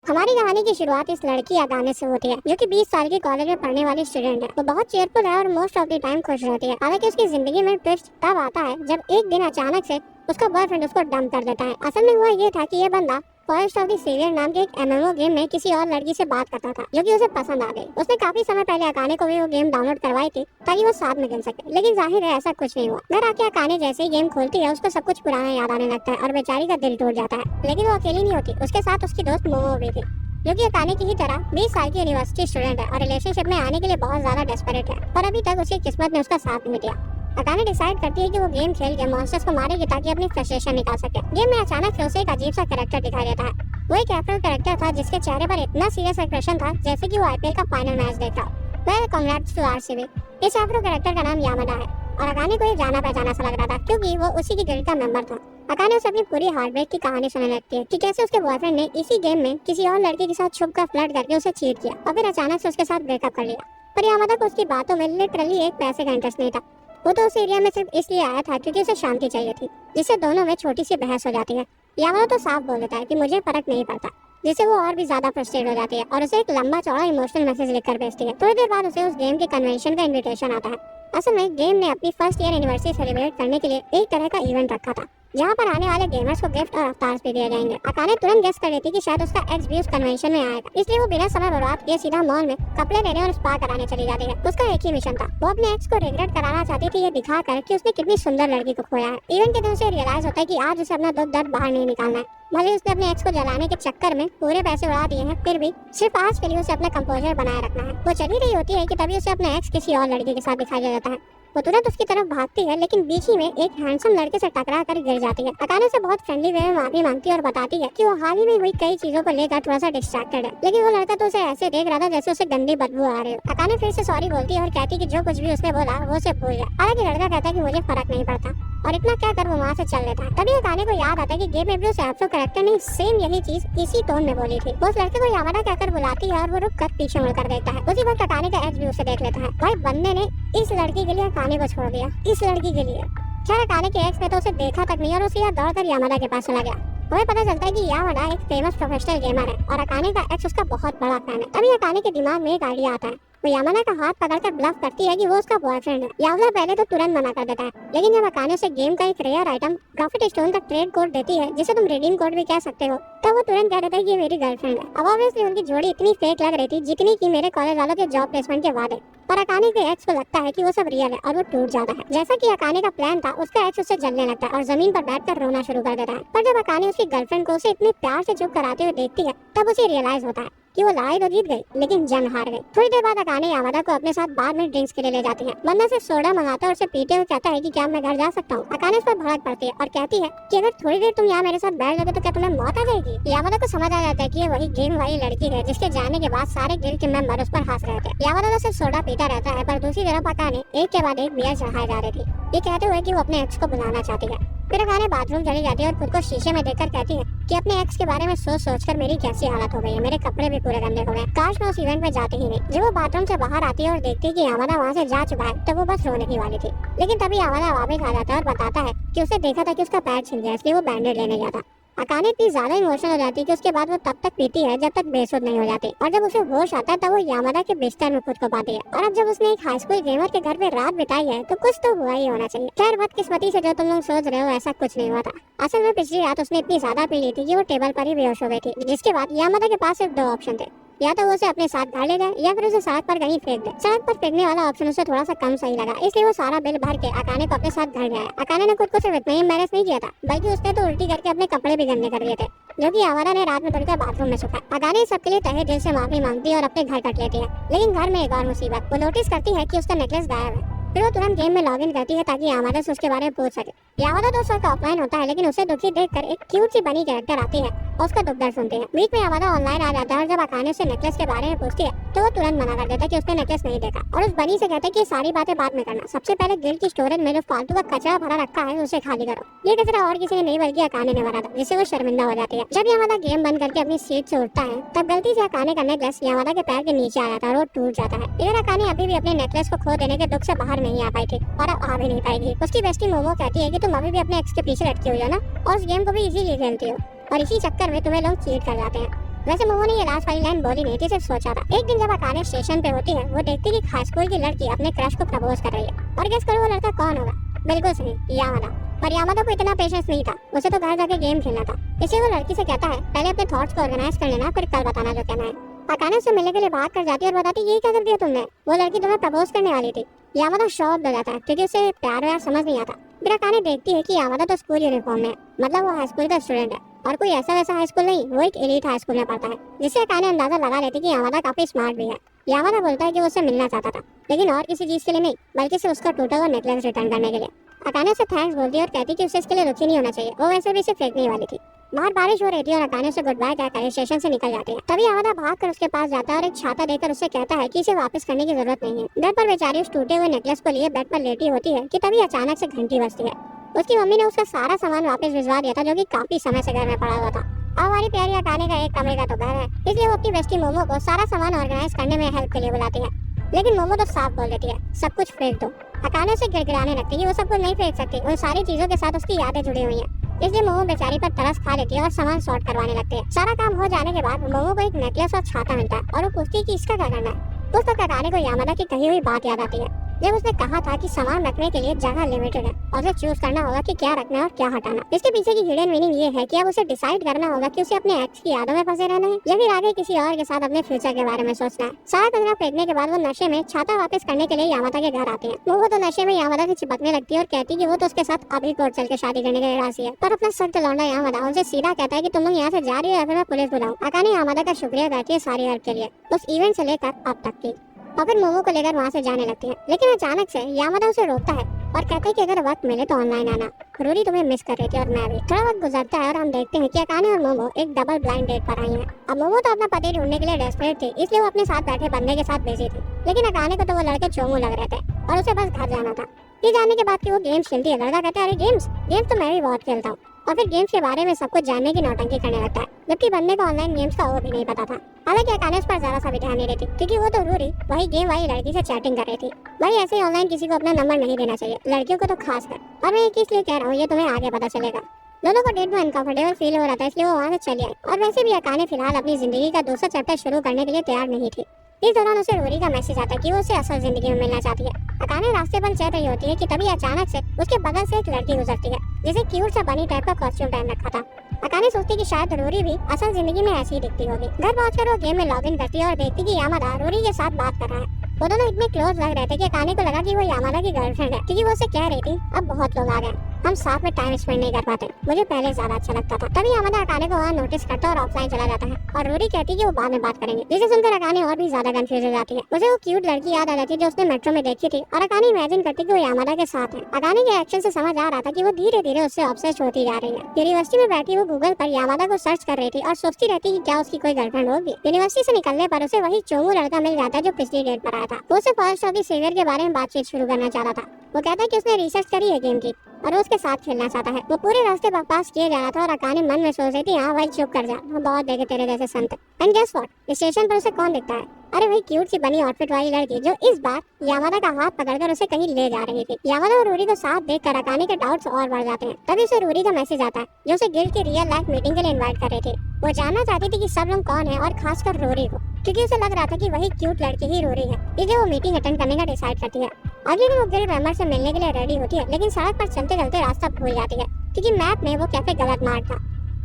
हमारी कहानी की शुरुआत इस लड़की अकाने से होती है, जो कि 20 साल की कॉलेज में पढ़ने वाली स्टूडेंट है। वो बहुत चेयरफुल है और मोस्ट ऑफ द टाइम खुश रहती है। हालांकि उसकी जिंदगी में ट्विस्ट तब आता है जब एक दिन अचानक से उसका बॉयफ्रेंड उसको डंप कर देता है। असल में हुआ ये था कि ये बंदा फॉरेस्ट ऑफ द सेवियर नाम के एक एमएमओ गेम में किसी और लड़की से बात करता था, जो कि उसे पसंद आ गई। उसने काफी समय पहले अकाने को भी वो गेम डाउनलोड करवाई थी ताकि वो साथ में खेल सके, लेकिन जाहिर है ऐसा कुछ नहीं हुआ। घर आके अकाने जैसे ही गेम खोलती है, उसको सब कुछ पुराना याद आने लगता है और बेचारी का दिल टूट जाता है। लेकिन वो अकेली नहीं होती, उसके साथ उसकी दोस्त मोमो भी थी, जो कि अकाने की ही तरह 20 साल की यूनिवर्सिटी स्टूडेंट है और रिलेशनशिप में आने के लिए बहुत ज्यादा डेस्परेट है, पर अभी तक उसकी किस्मत ने उसका साथ नहीं दिया। अकाने डिसाइड करती है कि वो गेम खेल के मॉन्स्टर्स को मारेगी ताकि अपनी फ्रस्ट्रेशन निकाल सके। गेम में अचानक से उसे एक अजीब सा कैरेक्टर दिखाई देता है। वो एक एप्रिल कैरेक्टर था जिसके चेहरे पर इतना सीरियस एक्सप्रेशन था जैसे कि वो आईपीएल का फाइनल मैच देख रहा हो। Well congrats to RCB. इस एप्रिल कैरेक्टर का नाम यामादा है और अकाने को ये जाना पहचाना सा लग रहा था क्योंकि वो उसी की गिल्ड का मेंबर था। अकाने उसे अपनी पूरी हार्ट ब्रेक की कहानी सुनने लगती है कि कैसे उसके बॉयफ्रेंड ने इसी गेम में किसी और लड़के के साथ छुप कर फ्लर्ट करके उसे चीट किया और फिर अचानक से उसके साथ ब्रेकअप कर लिया। पर यामादा को उसकी बातों में लिटरली एक पैसे का इंटरेस्ट नहीं था। वो तो उस एरिया में सिर्फ इसलिए आया था क्योंकि उसे शांति चाहिए थी, जिससे दोनों में छोटी सी बहस हो जाती है। यामादा तो साफ बोल देता है कि मुझे फर्क नहीं पड़ता, जिससे वो और भी ज्यादा फ्रस्ट्रेट हो जाती है और उसे एक लंबा चौड़ा इमोशनल मैसेज लिखकर भेजती है। थोड़ी देर बाद उसे उस गेम के कन्वेंशन का इनविटेशन आता है। असल में गेम ने अपनी फर्स्ट ईयर एनिवर्सरी सेलिब्रेट करने के लिए एक तरह का इवेंट रखा था, जहाँ पर आने वाले गेमर्स को गिफ्ट और अवतार्स भी दिए जाएंगे। अकाने तुरंत गेस कर लेती कि शायद उसका एक्स भी उस कन्वेंशन में आएगा, इसलिए वो बिना समय बर्बाद किए सीधा मॉल में कपड़े लेने और स्पा कराने चली जाती है। उसका एक ही मिशन था, वो अपने एक्स को रिग्रेट कराना चाहती थी, ये दिखाकर कि उसने कितनी सुंदर लड़की को खोया है। इवेंट के दिन उसे रियलाइज होता है कि आज उसे अपना दुख दर्द बाहर नहीं निकालना है। भले उसने अपने एक्स को जलाने के चक्कर में पूरे पैसे उड़ा दिए हैं, फिर भी सिर्फ आज के लिए उसे अपना कंपोजर बनाए रखना है। वो चली रही होती है कि तभी उसे अपना एक्स किसी और लड़की के साथ दिखाई दे देता है। वो तुरंत उसकी तरफ भागती है, लेकिन बीच ही में एक हैंडसम लड़के से टकरा कर गिर जाती है। अकाने से बहुत फ्रेंडली वे में माफी मांगती है और बताती है कि वो हाल ही में हुई कई चीजों को लेकर थोड़ा सा डिस्ट्रैक्टेड है, लेकिन वो लड़का तो उसे ऐसे देख रहा था जैसे उसे गंदी बदबू आ रही हो। अकाने फिर से सॉरी बोलती है और कहती है कि जो कुछ भी उसने बोला वो उसे भूल जाए। हालांकि लड़का कहता है कि मुझे फर्क नहीं पड़ता और इतना क्या कर वो वहाँ से चल लेता है। तभी अकाने को याद आता है कि गेम में भी उस एफ्रो कैरेक्टर ने सेम यही चीज इसी टोन में बोली थी। वो उस लड़के को यामादा कहकर बुलाती है और वो रुक कर पीछे मुड़कर देखता है। उसी वक्त अकाने का एक्स भी उसे देख लेता है। भाई बंदे ने इस लड़की के लिए अकाने को छोड़ दिया, इस लड़की के लिए। खैर अकाने के एक्स ने तो उसे देखा तक नहीं और उसे यहाँ दौड़कर यामादा के पास चला गया। हमें पता चलता है कि यामादा एक फेमस प्रोफेशनल गेमर है और अकाने का एक्स उसका बहुत बड़ा फैन है। तभी अकाने के दिमाग में एक आइडिया आता है। वो यामादा का हाथ पकड़कर ब्लफ करती है कि वो उसका बॉयफ्रेंड है। यामादा पहले तो तुरंत मना कर देता है, लेकिन जब अकाने उसे गेम का एक रेयर आइटम प्रॉफिट स्टोन का ट्रेड कोड देती है, जिसे तुम रिडीम कोड भी कह सकते हो, तब वो तुरंत कह देता है कि ये मेरी गर्लफ्रेंड है। अब ऑब्वियसली उनकी जोड़ी इतनी फेक लग रही थी जितनी की मेरे कॉलेज वालों के जॉब प्लेसमेंट के वादे। पर अकाने के एक्स को लगता है कि वो सब रियल है और वो टूट जाता है। जैसा कि अकाने का प्लान था, उसका एक्स उससे जलने लगता है और जमीन पर बैठकर रोना शुरू कर देता है। पर जब अकाने उसकी गर्लफ्रेंड को उसे इतने प्यार से चुप कराते हुए देखती है, तब उसे रियलाइज होता है कि वो लड़ाई तो जीत गई लेकिन जंग हार गई। थोड़ी देर बाद अकाने यामादा को अपने साथ बाद में ड्रिंक्स के लिए ले जाती है। बंदा सिर्फ सोडा मंगाता है और उसे पीते हुए कहता है कि क्या मैं घर जा सकता हूँ। अकाने उस पर भड़क पड़ती है और कहती है कि अगर थोड़ी देर तुम यहाँ मेरे साथ बैठ जाते तो क्या तुम्हें मौत आ जाएगी। यामादा को समझ आ जाता है कि ये वही गेम वाली लड़की है जिसके जाने के बाद सारे गिल्ड के मेंबर उस पर हंस रहे थे। यामादा तो सिर्फ सोडा पीता रहता है, पर दूसरी तरफ अकाने एक के बाद एक बियर चढ़ाए जा रही थी, ये कहते हुए कि वो अपने एक्स को बुलाना चाहती है। फिर अकाने बाथरूम चली जाती है और खुद को शीशे में देखकर कहती है कि अपने एक्स के बारे में सोच सोचकर मेरी कैसी हालत हो गई है, मेरे कपड़े भी पूरे गंदे हो गए, काश मैं उस इवेंट में जाती ही नहीं। जब वो बाथरूम से बाहर आती है और देखती है कि यामादा वहाँ से जा चुका है, तो वो बस रोने ही वाली थी। लेकिन तभी यामादा वापस आ जाता है और बताता है कि उसे देखा था कि उसका पैर छिल गया, इसलिए वो बैंडेड लेने गया था। अकाने इतनी ज्यादा इमोशनल हो जाती है कि उसके बाद वो तब तक पीती है जब तक बेसुध नहीं हो जाती, और जब उसे होश आता है तब वो यामादा के बिस्तर में खुद को पाती है। और अब जब उसने एक हाई स्कूल गेमर के घर पे रात बिताई है तो कुछ तो हुआ ही होना चाहिए। खैर बदकिस्मती से जो तुम लोग सोच रहे हो ऐसा कुछ नहीं हुआ था। असल में पिछली रात उसने इतनी ज्यादा पी ली थी कि वो टेबल पर ही बेहोश हो गई थी, जिसके बाद यामादा के पास सिर्फ दो ऑप्शन थे, या तो वो उसे अपने साथ घर ले जाए या फिर उसे सड़क पर कहीं फेंक दे। सड़क पर फेंकने वाला ऑप्शन उसे थोड़ा सा कम सही लगा, इसलिए वो सारा बिल भर के अकाने को अपने साथ घर ले आया। अकाने ने खुद को सिर्फ इतना ही एम्बैरेस नहीं किया था, बल्कि उसने तो उल्टी करके अपने कपड़े भी गंदे कर दिए थे, जो कि यामादा ने रात में तोड़कर बाथरूम में सुखा। अकाने सबके लिए तहे दिल से माफी मांगती है और अपने घर कट लेती है। लेकिन घर में एक और मुसीबत, वो नोटिस करती है कि उसका नेकलेस गायब है। फिर वो तुरंत गेम में लॉगिन करती है ताकि यामादा से उसके बारे में पूछ सके। यामादा तो उस वक्त ऑफलाइन होता है, लेकिन उसे दुखी देखकर एक क्यूट सी बनी कैरेक्टर आती है और उसका दुख दर्द सुनती है। बीच में यामादा ऑनलाइन आ जाता है और जब अकाने से नेकलेस के बारे में पूछती है तो वो तुरंत मना कर देता है कि उसने नेकलेस नहीं देखा और उस बनी से कहता है कि ये सारी बातें बाद में करना, सबसे पहले गिल्ड की स्टोरेज में जो फालतू का कचरा भरा रखा है उसे खाली करो। ये कचरा और किसी ने नहीं बल्कि अकाने ने भरा था, जिससे वो शर्मिंदा हो जाती है। जब यामादा गेम बंद करके अपनी सीट से उठता है तब गलती से अकाने का नेकलेस यामादा के पैर के नीचे आ जाता है और वो टूट जाता है। इधर अकाने अभी भी अपने नेकलेस को खो देने के दुख से बाहर नहीं आ पाई थी और अब आ भी नहीं पाएगी। उसकी बेस्टी मोमो कहती है कि तुम अभी भी अपने एक्स के पीछे लटकी हुई हो ना, और उस गेम को भी इसीलिए खेलती हो और इसी चक्कर में तुम्हें लोग चीट कर जाते हैं। वैसे मोमो ने ये लास्ट वाली लाइन बोली नहीं थी, सिर्फ सोचा था। एक दिन जब अकाने स्टेशन पे होती है, वो देखती कि हाई स्कूल की लड़की अपने क्रश को प्रपोज कर रही है। और गेस करो वो लड़का कौन होगा? बिल्कुल सही, यामादा। पर यामादा को इतना पेशेंस नहीं था, उसे तो घर जाके गेम खेलना था। इसलिए वो लड़की से कहता है पहले अपने थॉट्स को ऑर्गेनाइज कर लेना, फिर कल बताना जो कहना है। अकाने उससे मिलने के लिए बात कर जाती है और बताती ये क्या कर दिया तुमने, वो लड़की तुम्हें प्रपोज करने वाली थी। यामादा शॉक हो जाता है क्योंकि उसे प्यार व्यार समझ नहीं आता। फिर अकाने देखती है कि यामादा तो स्कूल यूनिफॉर्म में है, मतलब वो हाई स्कूल का स्टूडेंट है और कोई ऐसा वैसा हाई स्कूल नहीं, वो एक एलीट हाई स्कूल में पढ़ता है। जिससे अकाने अंदाजा लगा लेती कि यामादा काफी स्मार्ट भी है। यामादा बोलता है कि वो उससे मिलना चाहता था, लेकिन और किसी चीज के लिए नहीं, बल्कि सिर्फ उसका टूटा हुआ नेकलेस रिटर्न करने के लिए। अकाने उसे थैंक्स बोलती है और कहती कि उसे इसके लिए दुखी नहीं होना चाहिए, वो वैसे भी इसे फेंकने वाली थी। बाहर बारिश हो रही थी और अकाने उसे गुड बाय कहकर स्टेशन से निकल जाती है। तभी यामादा भागकर उसके पास जाता है और एक छाता देकर उससे कहता है कि इसे वापस करने की जरूरत नहीं है। घर पर बेचारी उस टूटे हुए नेकलेस को लिए बेड पर लेटी होती है कि तभी अचानक से घंटी बजती है। उसकी मम्मी ने उसका सारा सामान वापस भिजवा दिया था जो कि काफी समय से घर में पड़ा हुआ था। अब हमारी प्यारी अकाने का एक कमरे का तो घर है, इसलिए वो अपनी बेस्टी मोमो को सारा सामान ऑर्गेनाइज करने में हेल्प के लिए बुलाती है। लेकिन मोमो तो साफ बोल देती है सब कुछ फेंक दो। अकाने से गिड़गिड़ाने लगती है वो सब कुछ नहीं फेंक सकती, उन सारी चीजों के साथ उसकी यादें जुड़ी हुई हैं। इसलिए मोमो बेचारी पर तरस खा लेती है और सामान सॉर्ट करवाने लगती है। सारा काम हो जाने के बाद मोमो को एक नेकलेस और छाता मिलता है और वो पूछती है कि इसका क्या करना है। उस वक्त अकाने को यामादा की कही हुई बात याद आती है जब उसने कहा था कि सामान रखने के लिए जगह लिमिटेड है और उसे चूज करना होगा कि क्या रखना है और क्या हटाना। इसके पीछे की हिडन मीनिंग ये है कि अब उसे डिसाइड करना होगा कि उसे अपने एक्स की यादों में फंसे रहना है या फिर आगे किसी और के साथ अपने फ्यूचर के बारे में सोचना है। सारा कचरा फेंकने के बाद वो नशे में छाता वापस करने के लिए यामादा के घर आते हैं। वो तो नशे में यामादा से चिपकने लगती है और कहती है कि वो तो उसके साथ अभी कोर्ट चल के शादी करने के लिए राजी है। पर अपना सख्त लौंडा यामादा उनसे सीधा कहता है कि तुम लोग यहाँ से जा रही हो या फिर मैं पुलिस बुलाऊं। अकाने यामादा का शुक्रिया करती है सारी हेल्प के लिए, उस इवेंट से लेकर अब तक की। और फिर मोमो को लेकर वहाँ से जाने लगते हैं, लेकिन अचानक से यामादा उसे रोकता है और कहता है कि अगर वक्त मिले तो ऑनलाइन आना, रूरी तुम्हें मिस कर रही थी और मैं भी। थोड़ा वक्त गुजरता है और हम देखते हैं कि अकाने और मोमो एक डबल ब्लाइंड डेट पर आई हैं। अब मोमो तो अपना पति ढूंढने के लिए डेस्परेट थी, इसलिए वो अपने साथ बैठे बंदे के साथ बिजी थी। लेकिन अकाने को तो वो लड़के चोमू लग रहे थे और उसे बस घर जाना था। ये जानने के बाद कि वो गेम्स खेलती है, लड़का कहता है अरे गेम्स तो मैं भी बहुत खेलता हूँ, और फिर गेम्स के बारे में सब कुछ जानने की नौटंकी करने लगता है, जबकि बंदे को ऑनलाइन गेम्स का वो भी नहीं पता था। हालांकि अकाने उस पर जरा सा भी ध्यान नहीं देती क्योंकि वो तो रूरी वही गेम वाली लड़की से चैटिंग कर रही थी। भाई ऐसे ऑनलाइन किसी को अपना नंबर नहीं देना चाहिए, लड़कियों को तो खास कर। और मैं किस लिए कह रहा हूँ ये तुम्हें आगे पता चलेगा। दोनों को डेट में अनकंफर्टेबल फील हो रहा था, इसलिए वो वहाँ से चली आई। और वैसे भी अकाने फिलहाल अपनी जिंदगी का दूसरा चैप्टर शुरू करने के लिए तैयार नहीं थी। इस दौरान उसे रूरी का मैसेज आता है कि वो उसे असल जिंदगी में मिलना चाहती है। अकाने रास्ते पर चल रही होती है कि तभी अचानक से उसके बगल से एक लड़की गुजरती है जिसे क्यूट सा बनी टाइप का कॉस्ट्यूम पहन रखा था। अकाने सोचती है कि शायद रूरी भी असल जिंदगी में ऐसी ही दिखती होगी। घर पहुंचकर वो गेम में लॉगिन करती है और देखती कि यामादा रूरी के साथ बात कर रहा है। वो दोनों इतने क्लोज लग रहे थे कि अकाने को लगा कि वो यामादा की गर्लफ्रेंड है, क्योंकि वो उसे कह रही थी अब बहुत लोग आ गए, हम साथ में टाइम स्पेंड नहीं कर पाते, मुझे पहले ज्यादा अच्छा लगता था। तभी यामादा अकाने को वहाँ नोटिस करता और ऑफलाइन चला जाता है और रूरी कहती है कि वो बाद में बात करेंगे, जिसे सुनकर अकाने और भी ज्यादा कंफ्यूज हो जाती है। उसे वो क्यूट लड़की याद आ जाती है जो उसने मेट्रो में देखी थी और अकाने इमेजिन करती कि वो यामादा के साथ है। अकाने के एक्शन से समझ आ रहा था कि वो धीरे धीरे उससे ऑब्सेस्ड होती जा रही है। यूनिवर्सिटी में बैठी वो गूगल पर यामादा को सर्च कर रही थी और सोचती रहती कि क्या उसकी कोई गर्लफ्रेंड होगी। यूनिवर्सिटी से निकलने पर उसे वही चोमू लड़का मिल जाता है जो पिछली डेट पर आया था। वो उसे फर्स्ट ऑफ द सेवियर के बारे में बातचीत शुरू करना चाहता था। वो कहता है कि उसने रिसर्च करी है गेम की और वो उसके साथ खेलना चाहता है। वो पूरे रास्ते बकवास किए जा रहा था और अकाने मन में सोच रही थी हाँ भाई चुप कर जा, हम बहुत देखे तेरे जैसे संत। एंड गेस व्हाट, स्टेशन पर उसे कौन दिखता है? अरे वही क्यूट सी बनी आउटफिट वाली लड़की जो इस बार यामादा का हाथ पकड़कर उसे कहीं ले जा रही थी। यामादा और रूरी को साथ देखकर अकाने के डाउट्स और बढ़ जाते हैं। तभी उसे रूरी का मैसेज आता है जो उसे गिल्ड की रियल लाइफ मीटिंग के लिए इनवाइट कर रही थी। वो जानना चाहती थी कि सब लोग कौन है और खासकर रूरी को, क्योंकि उसे लग रहा था कि वही क्यूट लड़की ही रूरी है, इसलिए वो मीटिंग अटेंड करने का डिसाइड करती है। अगले दिन वो गिल्ड मेंबर से मिलने के लिए रेडी होती है, लेकिन सड़क पर चलते चलते रास्ता भूल जाती है क्योंकि मैप में वो कैफे गलत मार्क था।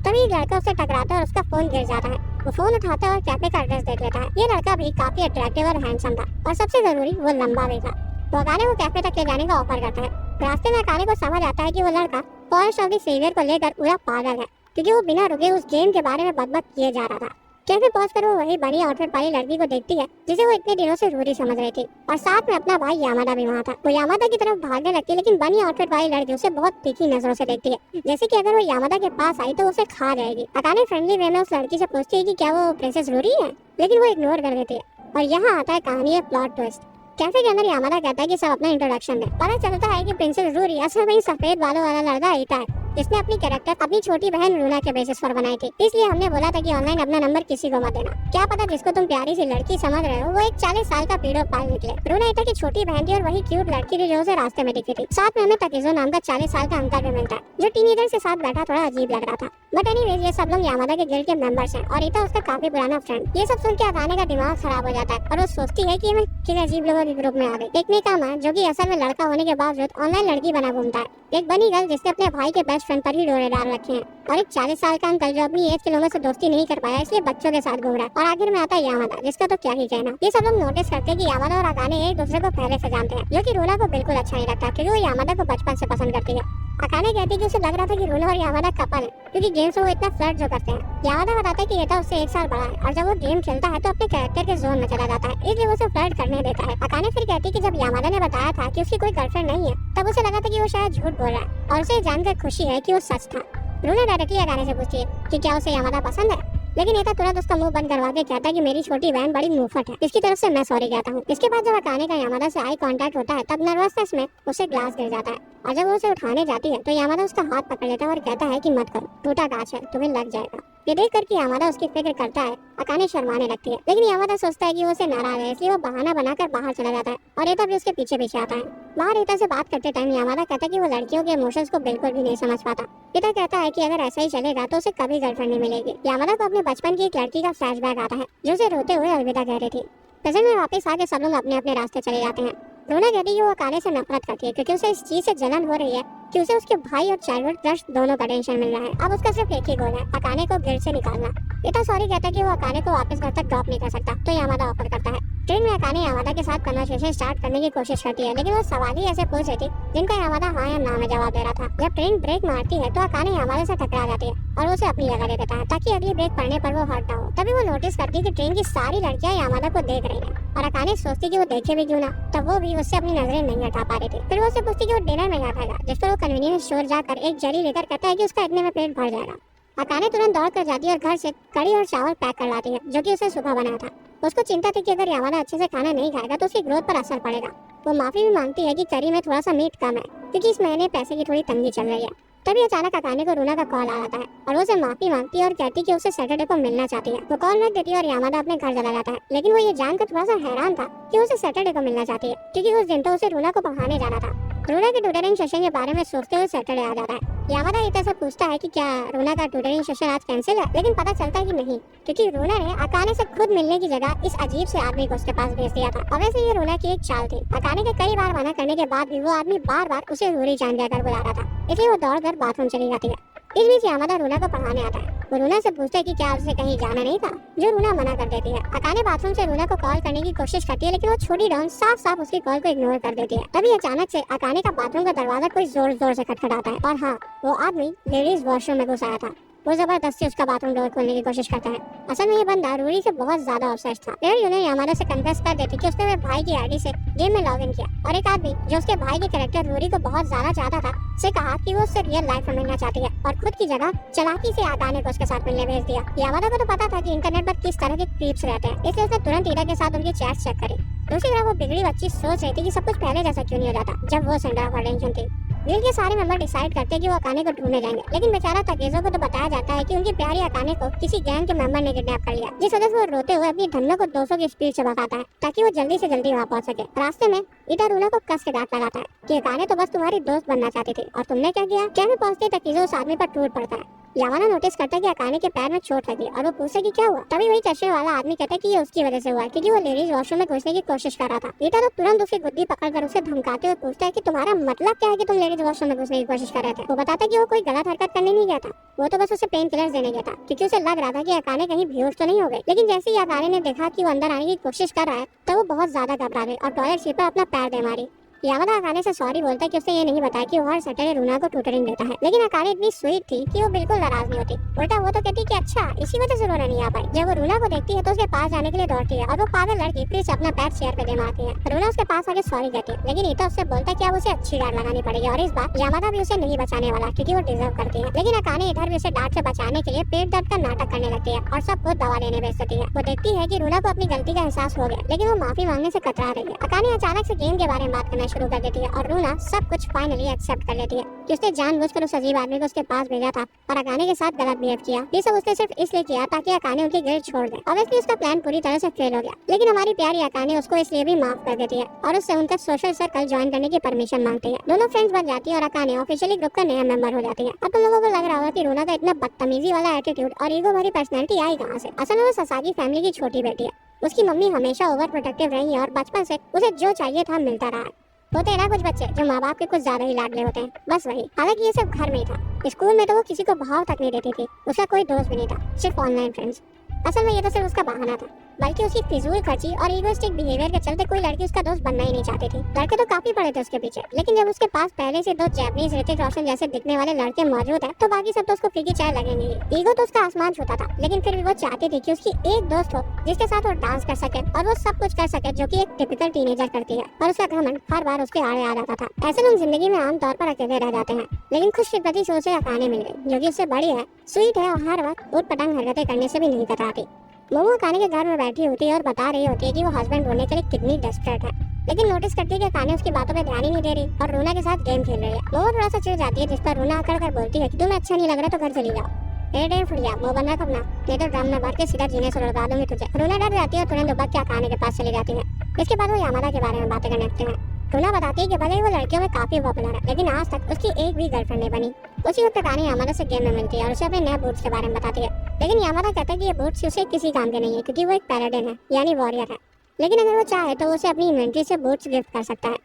तभी एक लड़का उससे टकराता है और उसका फोन गिर जाता है। वो फोन उठाता है और कैफे का एड्रेस देख लेता है। ये लड़का भी काफी अट्रैक्टिव और हैंडसम था और सबसे जरूरी वो लंबा भी था। वो अकाने को कैफे तक ले जाने का ऑफर करता है। रास्ते में अकाने को समझ आता है कि वो लड़का फॉरेस्ट ऑफ द सेवियर को लेकर पूरा पागल है, क्योंकि वो बिना रुके उस गेम के बारे में बकबक किए जा रहा था। कैफे पहुंचकर वो वही बड़ी आउटफिट वाली लड़की को देखती है जिसे वो इतने दिनों से रूरी समझ रही थी, और साथ में अपना भाई यामादा भी वहाँ था। वो यामादा की तरफ भागने लगती है, लेकिन बनी आउटफिट वाली लड़की उसे बहुत तीखी नजरों से देखती है, जैसे कि अगर वो यामादा के पास आई तो उसे खा जाएगी। अकाने फ्रेंडली वे में उस लड़की से पूछती है कि क्या वो प्रिंसेस रूरी है, लेकिन वो इग्नोर कर देती है। और यहाँ आता है कहानी है प्लॉट ट्विस्ट। कैफे के अंदर यामादा कहता है कि सब अपना इंट्रोडक्शन दे। पता चलता है कि प्रिंसेस रूरी असल में सफेद बालों वाला लड़का ईटा है जिसने अपनी कैरेक्टर अपनी छोटी बहन रूना के बेसिस पर बनाई थी। इसलिए हमने बोला था कि ऑनलाइन अपना नंबर किसी को मत देना। क्या पता जिसको तुम प्यारी सी लड़की समझ रहे हो वो एक 40 साल का पीडोफाइल निकले। रूना ईटा की छोटी बहन थी और वही क्यूट लड़की थी जो उसे रास्ते में दिखी थी। साथ में हमें तकीज़ो नाम का 40 साल का अंकल भी मिलता है जो टीनेजर के साथ बैठा थोड़ा अजीब लग रहा था। बट एनीवेज ये सब लोग यामादा के गिल्ड के मेंबर्स हैं और ईटा उसका काफी पुराना फ्रेंड। ये सब सुन के अकाने का दिमाग खराब हो जाता है और वो सोचती है कि मैं किसी अजीब लोगों के ग्रुप में आ गई। देखने का मैं जो कि असल में लड़का होने के बावजूद ऑनलाइन लड़की बना घूमता है। एक बनी गर्ल जिसने अपने भाई के बेस्ट फ्रेंड पर ही डोरे डाल रखे हैं और एक 40 साल का अंकल जो अपनी एज के लोगों से दोस्ती नहीं कर पाया इसलिए बच्चों के साथ घूम रहा है। और आखिर में आता है यामादा जिसका तो क्या ही कहना। ये सब लोग नोटिस करते हैं कि यामादा और अकाने एक दूसरे को पहले से जानते हैं जो कि रूना को बिल्कुल अच्छा नहीं लगता क्योंकि वो यामादा को बचपन से पसंद करती है। अकाने कहती है कि उसे लग रहा था कि रूना और यामादा कपल है क्योंकि गेम्स में वो इतना फ्लर्ट जो करते हैं। यामादा बताता है कि ईटा उससे 1 साल बड़ा है और जब वो गेम खेलता है तो अपने कैरेक्टर के जोन में चला जाता है इसलिए वो उसे फ्लर्ट करने देता है। अकाने फिर कहती है कि जब यामादा ने बताया था कि उसकी कोई गर्लफ्रेंड नहीं है तब उसे लगा था कि वो शायद झूठ बोल रहा है और उसे जानकर खुशी है कि वो सच था। रूना डायरेक्टली अकाने से पूछती है कि क्या उसे यामादा पसंद है, लेकिन ईटा तुरंत उसका मुंह बंद करवा के कहता है कि मेरी छोटी बहन बड़ी मुंहफट है, इसकी तरफ से मैं सॉरी कहता हूँ। इसके बाद जब अकाने का यामादा से आई कांटेक्ट होता है तब नर्वसनेस में उसे ग्लास गिर जाता है और जब वो उसे उठाने जाती है तो यामादा उसका हाथ पकड़ लेता है और कहता है कि मत करो, टूटा कांच है, तुम्हें लग जाएगा। ये देख कर कि यामादा उसकी फिक्र करता है अकाने शर्माने लगती है, लेकिन यामादा सोचता है कि वो उसे नाराज है इसलिए वो बहाना बनाकर बाहर चला जाता है और ईटा भी उसके पीछे पीछे आता है। बाहर ईटा से बात करते टाइम यामादा कहता है कि वो लड़कियों के इमोशंस को बिल्कुल भी नहीं समझ पाता। ईटा कहता है कि अगर ऐसा ही चलेगा तो उसे कभी गर्लफ्रेंड नहीं मिलेगी। यामादा को अपने बचपन की एक लड़की का फ्लैशबैक आता है जो उसे रोते हुए अलविदा कह रही थी। प्रेजेंट में वापस आके सब लोग अपने अपने रास्ते चले जाते हैं। रूना कहती है कि वो अकाने से नफरत करती है क्योंकि उसे इस चीज से जलन हो रही है कि उसे उसके भाई और चाइल्डहुड क्रश दोनों का टेंशन मिल रहा है। अब उसका सिर्फ एक ही गोल है, अकाने को गिल्ड से निकालना। ईटा सॉरी कहता है कि वो अकाने को वापस घर तक ड्रॉप नहीं कर सकता तो यामादा ऑफर करता है। ट्रेन में अकाने यामादा के साथ कन्वर्सेशन स्टार्ट करने की कोशिश करती है लेकिन वो सवाल ही ऐसे पूछ रही थी जिनका यामादा हाँ या ना में जवाब दे रहा था। जब ट्रेन ब्रेक मारती है तो अकाने यामादा से टकरा जाती है और उसे अपनी जगह दे देता है ताकि अगली ब्रेक पड़ने पर वो हट ना हो। तभी वो नोटिस करती है कि ट्रेन की सारी लड़कियां यामादा को देख रही हैं और अकाने सोचती कि वो देखे भी क्यों ना, तब वो भी उससे अपनी नजरें नहीं हटा पा रही थी। फिर वो उससे पूछती कि वो डिनर में क्या खाएगा, जिस पर वो कन्वीनियंस स्टोर जाकर एक जेली लेकर कहता है कि उसका इतने में पेट भर जाएगा। अकाने तुरंत दौड़ कर जाती है और घर से कड़ी और चावल पैक कर लाती है जो कि उसे सुबह बनाया था। उसको चिंता थी कि अगर यामादा अच्छे से खाना नहीं खाएगा तो उसकी ग्रोथ पर असर पड़ेगा। वो माफी भी मांगती है कि करी में थोड़ा सा मीट कम है क्योंकि इस महीने पैसे की थोड़ी तंगी चल रही है। तभी अचानक अकाने को रूना का कॉल आ जाता है और वो उसे माफी मांगती है और कहती है कि उसे सैटरडे को मिलना चाहती है। वो कॉल रख देती है और यामादा अपने घर चला जाता है, लेकिन वो ये जानकर थोड़ा सा हैरान था कि उसे सैटरडे को मिलना चाहती है क्योंकि उस दिन तो उसे रूना को पढ़ाने जाना था। रूना के ट्यूटरिंग सेशन के बारे में सोचते हुए सैटरडे आ जाता है। यामादा ईटा से पूछता है कि क्या रूना का ट्यूटरिंग सेशन आज कैंसिल है, लेकिन पता चलता है कि नहीं क्योंकि रूना ने अकाने से खुद मिलने की जगह इस अजीब से आदमी को उसके पास भेज दिया था। और वैसे ये रूना की एक चाल थी। अकाने के कई बार मना करने के बाद भी वो आदमी बार बार उसे रूरी जान जाकर बुला रहा था, इसलिए वो दौड़ कर बाथरूम चली जाती है। इस बीच यामादा रूना को पढ़ाने आता है। वो रूना से पूछता है कि क्या उसे कहीं जाना नहीं था, जो रूना मना कर देती है। अकाने बाथरूम से रूना को कॉल करने की कोशिश करती है लेकिन वो छोटी डॉन साफ साफ उसकी कॉल को इग्नोर कर देती है। तभी अचानक से अकाने का बाथरूम का दरवाजा कोई जोर जोर से खटखटाता है और हाँ, वो आदमी लेडीज वॉशरूम में घुस आया था। वो जबरदस्ती उसका बाथरूम डोर खोलने की कोशिश करता है। असल में ये बंदा रूरी से बहुत ज्यादा ऑब्सेस्ड था। फिर यूने यामादा से कन्फेस कर देती कि उसने अपने भाई की आईडी से गेम में लॉगिन किया और एक आदमी जो उसके भाई के कैरेक्टर रूरी को बहुत ज्यादा चाहता था से कहा कि वो उससे रियल लाइफ में मिलना चाहती है और खुद की जगह चालाकी से अकाने को उसके साथ मिलने भेज दिया। यामादा को तो पता था कि इंटरनेट पर किस तरह के क्रीप्स रहते हैं, इसलिए उसने तुरंत ईटा के साथ उनकी चैट चेक करी। दूसरी तरफ वो बिगड़ी बच्ची सोच रही थी कि सब कुछ पहले जैसा क्यों नहीं हो जाता जब वो सेंटर ऑफ अटेंशन थी। गिल्ड के सारे मेंबर डिसाइड करते हैं कि वो अकाने को ढूंढने जाएंगे, लेकिन बेचारा तकेज़ो को तो बताया जाता है कि उनकी प्यारी अकाने को किसी गैंग के मेंबर ने किडनैप कर लिया, जिस वजह से वो रोते हुए अपनी धन्नो को 200 की स्पीड से भगाता है ताकि वो जल्दी से जल्दी वहाँ पहुँच सके। रास्ते में ईटा रूना को कस के डांट लगाता है कि अकाने तो बस तुम्हारी दोस्त बनना चाहती थी और तुमने क्या किया। क्या में पहुँचते तकेज़ो उस आदमी पर टूट पड़ता है। यामादा नोटिस करता है कि अकाने के पैर में चोट लगी और वो पूछता है कि क्या हुआ। तभी वही चश्मे वाला आदमी कहता है कि ये उसकी वजह से हुआ क्योंकि वो लेडीज वॉशरूम में घुसने की कोशिश कर रहा था। ईटा तो तुरंत उसकी गुद्दी पकड़कर उसे धमकाते हुए पूछता है कि तुम्हारा मतलब क्या है कि तुम लेडीज वॉशरूम में घुसने की कोशिश कर रहे थे। वो बताता है कि वो कोई गलत हरकत करने नहीं गया था, वो तो बस उसे पेन किलर्स देने गया था क्योंकि उसे लग रहा था कि अकाने कहीं बेहोश तो नहीं हो गई। लेकिन जैसे ही अकाने ने देखा कि वो अंदर आने की कोशिश कर रहा है तो वो बहुत ज्यादा घबरा गई और टॉयलेट सीट पर अपना पैर दे मारी। यामादा अकाने से सॉरी बोलता है कि उसने ये नहीं बताया कि वो हर सैटरडे रूना को ट्यूटरिंग देता है, लेकिन अकाने इतनी स्वीट थी कि वो बिल्कुल नाराज नहीं होती। उल्टा वो तो कहती कि अच्छा इसी वजह से रूना नहीं आ पाई। जब वो रूना को देखती है तो उसके पास जाने के लिए दौड़ती है और वो पागल लड़की फिर से अपना पैर चेयर पे दे मारती है। रूना उसके पास आके सॉरी कहती है, लेकिन ईटा उससे बोलता है कि अब उसे अच्छी डांट लगानी पड़ेगी और इस बार यामादा भी उसे नहीं बचाने वाला क्योंकि वो डिजर्व करती है। लेकिन अकाने इधर भी उसे डांट से बचाने के लिए पेट दर्द का नाटक करने लगती है और सबको दवा लेने भेज देती है। वो देखती है कि रूना को अपनी गलती का एहसास हो गया, लेकिन वो माफी मांगने से कतरा रही है। अकाने अचानक से गेम के बारे में बात करना शुरू कर देती है और रूना सब कुछ फाइनली एक्सेप्ट कर लेती है कि उसने जानबूझकर उस अजीब आदमी को उसके पास भेजा था और अकाने के साथ गलत बिहेव किया। ये सब उसने सिर्फ इसलिए किया ताकि अकाने उनकी गिल्ड छोड़ दे। ऑब्वियसली उसका प्लान पूरी तरह से फेल हो गया, लेकिन हमारी प्यारी अकाने उसको इसलिए भी माफ कर देती है और उससे उनका सोशल सर्कल ज्वाइन करने की परमिशन मांगती है। दोनों फ्रेंड्स बन जाती है और अकाने ऑफिशियली ग्रुप का नया मेंबर हो जाती है। अब तुम लोगों को लग रहा होगा कि रूना का इतना बदतमीजी वाला एटीट्यूड और ईगो भरी पर्सनैलिटी आई कहाँ से। असल में वो ससागी फैमिली की छोटी बेटी है। उसकी मम्मी हमेशा ओवर प्रोटेक्टिव रही है और बचपन से उसे जो चाहिए था मिलता रहा है। होते हैं ना कुछ बच्चे जो माँ बाप के कुछ ज्यादा ही लाडले होते हैं, बस वही। हालांकि ये सब घर में ही था। स्कूल में तो वो किसी को भाव तक नहीं देती थी। उसका कोई दोस्त भी नहीं था, सिर्फ ऑनलाइन फ्रेंड्स। असल में ये तो सिर्फ उसका बहाना था, बल्कि उसकी फिजूल खर्ची और ईगोइस्टिक बिहेवियर के चलते कोई लड़की उसका दोस्त बनना ही नहीं चाहती थी। लड़के तो काफी पड़े थे उसके पीछे, लेकिन जब उसके पास पहले से 2 जैपनीज ऋतिक रोशन जैसे दिखने वाले लड़के मौजूद है तो बाकी सब तो उसको फीकी चाय लगेंगे ही। ईगो तो उसका आसमान छूता था, लेकिन फिर भी वो चाहती थी कि उसकी एक दोस्त हो जिसके साथ वो डांस कर सके और वो सब कुछ कर सके जो कि एक टिपिकल टीनेजर करती है। और उसका घमंड हर बार उसके आड़े आ जाता था। ऐसे लोग जिंदगी में आमतौर पर अकेले रह जाते हैं, लेकिन खुशकिस्मती से उसे अकाने मिल गई जो कि उससे बड़ी है, स्वीट है और हर वक्त उठ पटांग हरकतें करने से भी नहीं कतराती। मोमो काने के घर में बैठी होती है और बता रही होती है कि वो हस्बैंड ढूंढने के लिए कितनी डेस्परेट है, लेकिन नोटिस करती है कि काने उसकी बातों पे ध्यान ही नहीं दे रही और रूना के साथ गेम खेल रही है। मोमो थोड़ा सा चिढ़ जाती है, जिस पर रूना आकर कर बोलती है कि तुम्हें अच्छा नहीं लग रहा तो घर चली जाओ। डेढ़ फुड़िया मुँह बंद रख अपना, नहीं तो ड्रम में भर के सीधा जीने से लड़वा दूंगी तुझे। रूना डर जाती है और तुरंत दुबक के काने के पास चली जाती है। इसके बाद वो यामादा के बारे में बातें करने लगते हैं। रूना बताती है कि भले ही वो लड़कियों में काफी पॉपुलर है, लेकिन आज तक उसकी एक भी गर्लफ्रेंड नहीं बनी। उसी वक्त काने यामादा से गेम में मिलती है और उसे अपने नए बूट्स के बारे में बताती है, लेकिन यामादा कहता है कि ये बूट्स उसे किसी काम के नहीं है क्योंकि वो एक पैराडिन है, यानी वॉरियर है। लेकिन अगर वो चाहे तो उसे अपनी इन्वेंट्री से बूट्स गिफ्ट कर सकता है।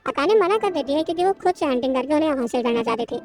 अकाने मना कर देती है क्योंकि वो खुद से हंटिंग करके उन्हें हासिल करना चाहती थी।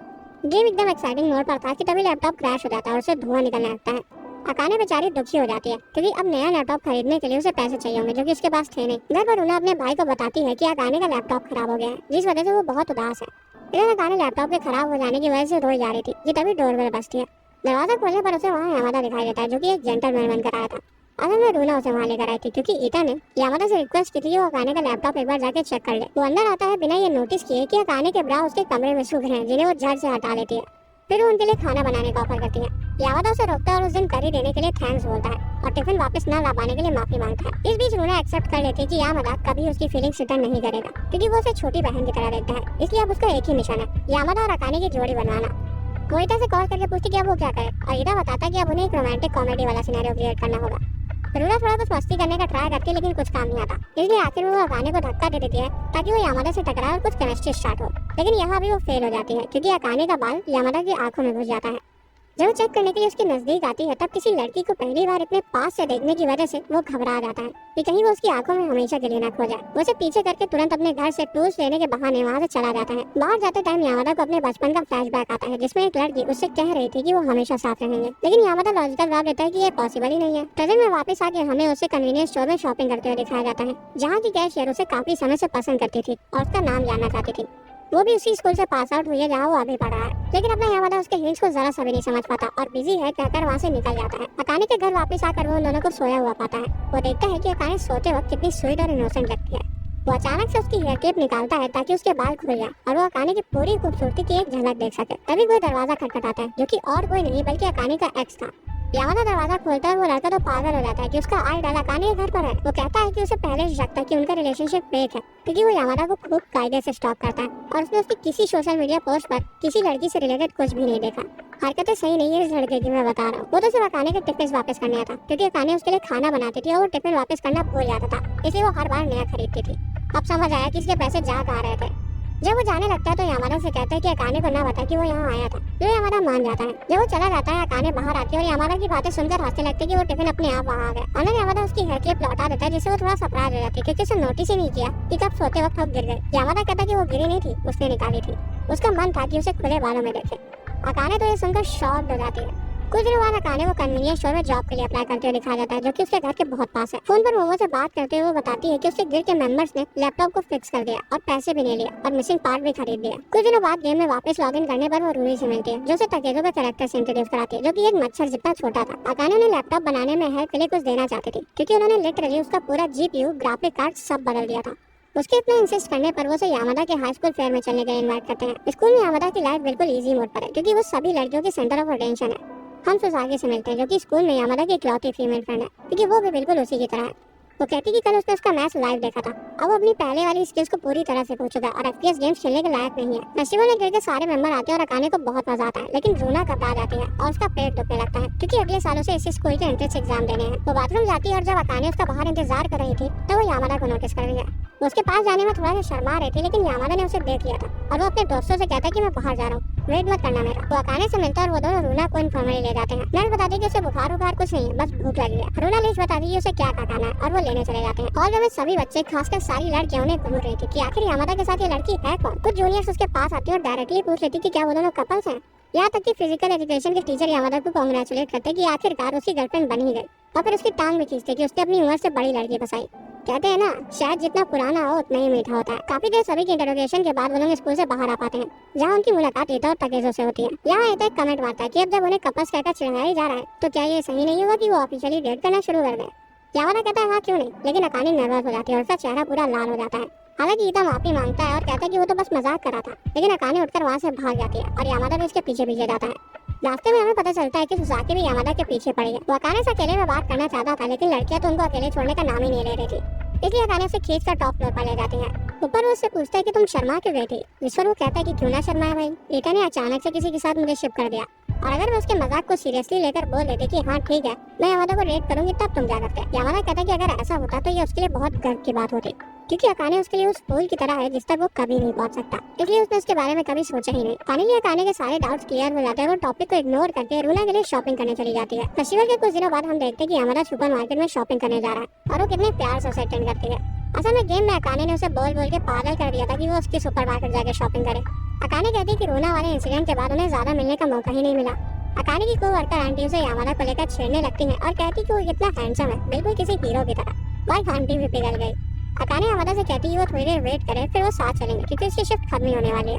गेम एकदम एक्साइटिंग मोड पर था कि तभी लैपटॉप क्रैश हो जाता है और उसे धुआं निकलने लगता है। अकाने बेचारी दुखी हो जाती है क्योंकि अब नया लैपटॉप खरीदने के लिए उसे पैसे चाहिए होंगे जो कि उसके पास थे नहीं। घर पर रूना अपने भाई को बताती है कि अकाने का लैपटॉप खराब हो गया है, जिस वजह से वो बहुत उदास है। इधर अकाने लैपटॉप के खराब हो जाने की वजह से रोई जा रही थी कि तभी डोरबेल बजती है। दरवाजा खोलने पर उसे वहाँ यामादा दिखाई देता है जो कि एक जेंटलमैन बनकर आया था। असल में रूना उसे वहाँ लेकर आई थी क्योंकि ईटा ने यामादा से रिक्वेस्ट की थी कि वो अकाने का लैपटॉप एक बार जाके चेक कर ले। वो अंदर आता है बिना ये नोटिस किए कि अकाने के ब्रा उसके कमरे में सूख रहे हैं, जिन्हें वो झट से हटा लेती है। फिर वो उनके लिए खाना बनाने का ऑफर करती है। यामादा उसे रोकता है और उस दिन करी देने के लिए थैंक्स बोलता है और टिफिन वापस न ला पाने के लिए माफी मांगता है। इस बीच रूना एक्सेप्ट कर लेती है कि यामादा कभी उसकी फीलिंग्स रिटर्न नहीं करेगा क्योंकि वो उसे छोटी बहन की तरह देखता है। इसलिए अब उसका एक ही मिशन है, यामादा और अकाने की जोड़ी बनवाना। वो ईटा से कॉल करके पूछती कि अब वो क्या करे और ईटा बताता है कि अब उन्हें एक रोमांटिक कॉमेडी वाला सिनेरियो क्रिएट करना होगा। रूना थोड़ा कुछ मस्ती करने का ट्राई करती है, लेकिन कुछ काम नहीं आता। इसलिए आखिर में वो अकाने को धक्का दे देती है ताकि वो यामादा से टकराए और कुछ केमिस्ट्री स्टार्ट हो। लेकिन यहाँ भी वो फेल हो जाती है क्योंकि अकाने का बाल यामादा की आंखों में घुस जाता है। जब वो चेक करने के लिए उसके नजदीक आती है तब किसी लड़की को पहली बार इतने पास से देखने की वजह से वो घबरा जाता है कि कहीं वो उसकी आंखों में हमेशा के लिए न खो जाए। वो उसे पीछे करके तुरंत अपने घर से टूल्स लेने के बहाने वहाँ से चला जाता है। बाहर जाते टाइम यामादा को अपने बचपन का फ्लैशबैक आता है जिसमें एक लड़की उससे कह रही थी कि वो हमेशा साथ रहेंगे, लेकिन यामादा लॉजिकल जवाब देता है कि ये पॉसिबल ही नहीं है। प्रेजेंट में वापस आके हमें उसे कन्वीनियंस स्टोर में शॉपिंग करते हुए दिखाया जाता है जहाँ की कैशियर उसे काफी समय से पसंद करती थी और उसका नाम जानना चाहती थी। वो भी उसी स्कूल से पास आउट हुई है जहाँ वो अभी पढ़ रहा है, लेकिन अपना यामादा उसके हिंट्स को जरा सा भी नहीं समझ पाता और बिजी है कहकर वहाँ से निकल जाता है। अकाने के घर वापस आकर वो उन दोनों को सोया हुआ पाता है। वो देखता है कि अकाने सोते वक्त कितनी स्वीट और इनोसेंट लगती है। वो अचानक से उसकी हेयर क्लिप निकालता है ताकि उसके बाल खुल जाए और वो अकाने की पूरी खूबसूरती की एक झलक देख सके। तभी कोई दरवाजा खटखटाता है जो कि और कोई नहीं बल्कि अकाने का एक्स था। यामादा दरवाजा खोलता है, वो लड़का तो पागल हो जाता है कि उसका आइडल अकाने के घर पर है। वो कहता है कि उसे पहले से शक था कि उनका रिलेशनशिप फेक है क्योंकि वो यामादा को खूब कायदे से स्टॉक करता है और उसने उसकी किसी सोशल मीडिया पोस्ट पर किसी लड़की से रिलेटेड कुछ भी नहीं देखा। हरकतें सही नहीं है इस लड़के की, मैं बता रहा हूँ। वो तो सिर्फ अकाने के टिफिन वापस करने आता क्योंकि अकाने उसके लिए खाना बनाती थी और वो टिफिन वापस करना भूल जाता था, इसलिए वो हर बार नया खरीदती थी। अब समझ आया कि इसके पैसे जा कहाँ रहे थे। जब वो जाने लगता है तो यामादा से कहता है कि अकाने को ना बता कि वो यहाँ आया था, जो यामादा मान जाता है। जब वो चला जाता है अकाने बाहर आती है और यामादा की बातें सुनकर हंसने लगती है कि वो टिफिन अपने आप वहाँ आ गया। अंदर यामादा उसकी हेयर क्लिप लौटा देता है जिससे वो थोड़ा सरप्राइज हो जाती है क्योंकि उसे नोटिस ही नहीं किया कि कब सोते वक्त वो गिर गए। यामादा कहता है कि वो गिरी नहीं थी, उसने निकाली थी। उसका मन था कि उसे खुले बालों में देखे। अकाने तो ये सुनकर शॉक्ड हो जाती है। कुछ दिनों बाद अकाने को कन्वीनियंस स्टोर में जॉब के लिए अप्लाई करते हुए दिखाया जाता है जो कि उसके घर के बहुत पास है। फोन पर मोमो से बात करते हुए वो बताती है कि उसके गिल्ड के मेंबर्स ने लैपटॉप को फिक्स कर दिया और पैसे भी ले लिया और मिसिंग पार्ट भी खरीद लिया। कुछ दिनों बाद गेम में वापस लॉगिन करने पर वो रूही से मिलती है जो उसे तकेजो के कैरेक्टर से इंट्रोड्यूस कराती है जो कि एक मच्छर जितना छोटा था। अकाने उन्हें लैपटॉप बनाने में हेल्प के लिए कुछ देना चाहती थी क्योंकि उन्होंने लिटरली उसका पूरा जीपीयू ग्राफिक कार्ड सब बदल दिया था। उसके इतने इंसिस्ट करने पर वो उसे यामादा के हाई स्कूल फेयर में चलने के लिए इन्वाइट करते हैं। स्कूल में यामादा की लाइफ बिल्कुल इजी मोड पर है क्योंकि वो सभी लड़कियों के सेंटर ऑफ अटेंशन है। हम सुसागी से मिलते हैं जो कि स्कूल में यामादा की इकलौती फीमेल फ्रेंड है क्योंकि वो भी बिल्कुल उसी की तरह है। वो कहती कि कल उसने उसका मैच लाइव देखा था। अब वो अपनी पहले वाली स्किल्स को पूरी तरह से भूल चुका है और FPS गेम्स खेलने के लायक नहीं है। फेस्टिवल में गिल्ड के सारे मेंबर आते हैं और अकाने को बहुत मजा आता है, लेकिन रूना घबरा जाती है और उसका पेट दुखने लगता है क्योंकि अगले सालों से इसी स्कूल के एंट्रेंस एग्जाम देने हैं। वो बाथरूम जाती है और जब अकाने उसका बाहर इंतजार कर रही थी तो वो यामादा को नोटिस कर रही है। वो उसके पास जाने में थोड़ा सा शर्मा रही थी, लेकिन यामादा ने उसे देख लिया था और वो अपने दोस्तों से कहता है कि मैं बाहर जा रहा हूँ, वेट मत करना मेरा। वो अकाने से मिलता है और वो दोनों रूना को इन्फॉर्मली ले जाते हैं। नर्स बताती है कि उसे बुखार कुछ नहीं है, बस भूख लगी है। रूना लिस्ट बताती है उसे क्या खाना है और वो लेने चले जाते हैं। हॉल में सभी बच्चे खासकर सारी लड़कियां उन्हें घूर रही थी कि आखिर यामादा के साथ ये लड़की है कौन। कुछ जूनियर्स उसके पास आती है और डायरेक्टली पूछ लेती कि क्या वो दोनों कपल्स हैं। यहाँ तक कि फिजिकल एजुकेशन के टीचर यामादा को कांग्रेचुलेट करते कि आखिरकार उसकी गर्लफ्रेंड बन ही गई और फिर उसकी टांग भी खींचते कि उसने अपनी उम्र से बड़ी लड़की बसाई। कहते हैं ना, शायद जितना पुराना हो उतना ही मीठा होता है। काफी देर सभी के इंटरोगेशन के बाद वो लोग स्कूल से बाहर आ पाते हैं, जहाँ उनकी मुलाकात ईटा और तकेजो से होती है। यहाँ ईटा एक कमेंट मारता है कि अब जब उन्हें कपल्स कहकर चिढ़ाया जा रहा है तो क्या ये सही नहीं होगा कि वो ऑफिशियली डेट करना शुरू कर दे। यामादा कहता है हाँ क्यों नहीं, लेकिन अकाने नर्वस हो जाती है और उसका चेहरा पूरा लाल हो जाता है। हालांकि ईटा माफी मांगता है और कहता है कि वो तो बस मजाक कर रहा था, लेकिन अकाने उठकर वहाँ से भाग जाती है और यामादा भी उसके पीछे पीछे जाता है। रास्ते में हमें पता चलता है कि सुसाकी भी यामादा के पीछे पड़ी है। वो अकाने से अकेले में बात करना चाहता था, लेकिन लड़कियां तो उनको अकेले छोड़ने का नाम ही नहीं ले रही थी, इसलिए अकाने उसे खींच कर टॉप फ्लोर पर ले जाती है। ऊपर वो उससे पूछता है कि तुम शर्मा क्यों गई थी, जिस पर वो कहता है कि क्यों ना शर्माए भाई, ईटा ने अचानक से किसी के साथ मुझे शिप कर दिया। और अगर मैं उसके मजाक को सीरियसली लेकर बोल देती कि हाँ ठीक है मैं यामादा को रेट करूंगी तब तुम क्या करते। यामादा कहता है कि अगर ऐसा होता तो ये उसके लिए बहुत गर्व की बात होती, क्योंकि अकाने उसके लिए उस फूल की तरह है जिस तक वो कभी नहीं पहुंच सकता, इसलिए उसने उसके बारे में कभी सोचा ही नहीं। फाइनली अकाने के सारे डाउट्स क्लियर हो जाते हैं। वो टॉपिक को इग्नोर करके रूना के लिए शॉपिंग करने चली जाती है। फेस्टिवल के कुछ दिनों बाद हम देखते हैं कि यामादा सुपर मार्केट में शॉपिंग करने जा रहा है और वो कितने प्यार से उसे अटेंड करती है। असल में गेम में अकाने ने उसे बोल बोल के पागल कर दिया था कि वो उसकी सुपर मार्केट जाके शॉपिंग करे। अकाने कहती है कि रूना वाले इंसिडेंट के बाद उन्हें ज्यादा मिलने का मौका ही नहीं मिला। अकाने की को-वर्कर आंटी उसे यामादा को लेकर छेड़ने लगती है और कहती कि वो इतना हैंडसम है, बिल्कुल किसी हीरो की तरह। वाइफ आंटी भी पिघल गई। अकाने यामादा से कहती है वो थोड़ी देर वेट करे, फिर वो साथ चलेंगे क्योंकि उसकी शिफ्ट खत्म ही होने वाली है।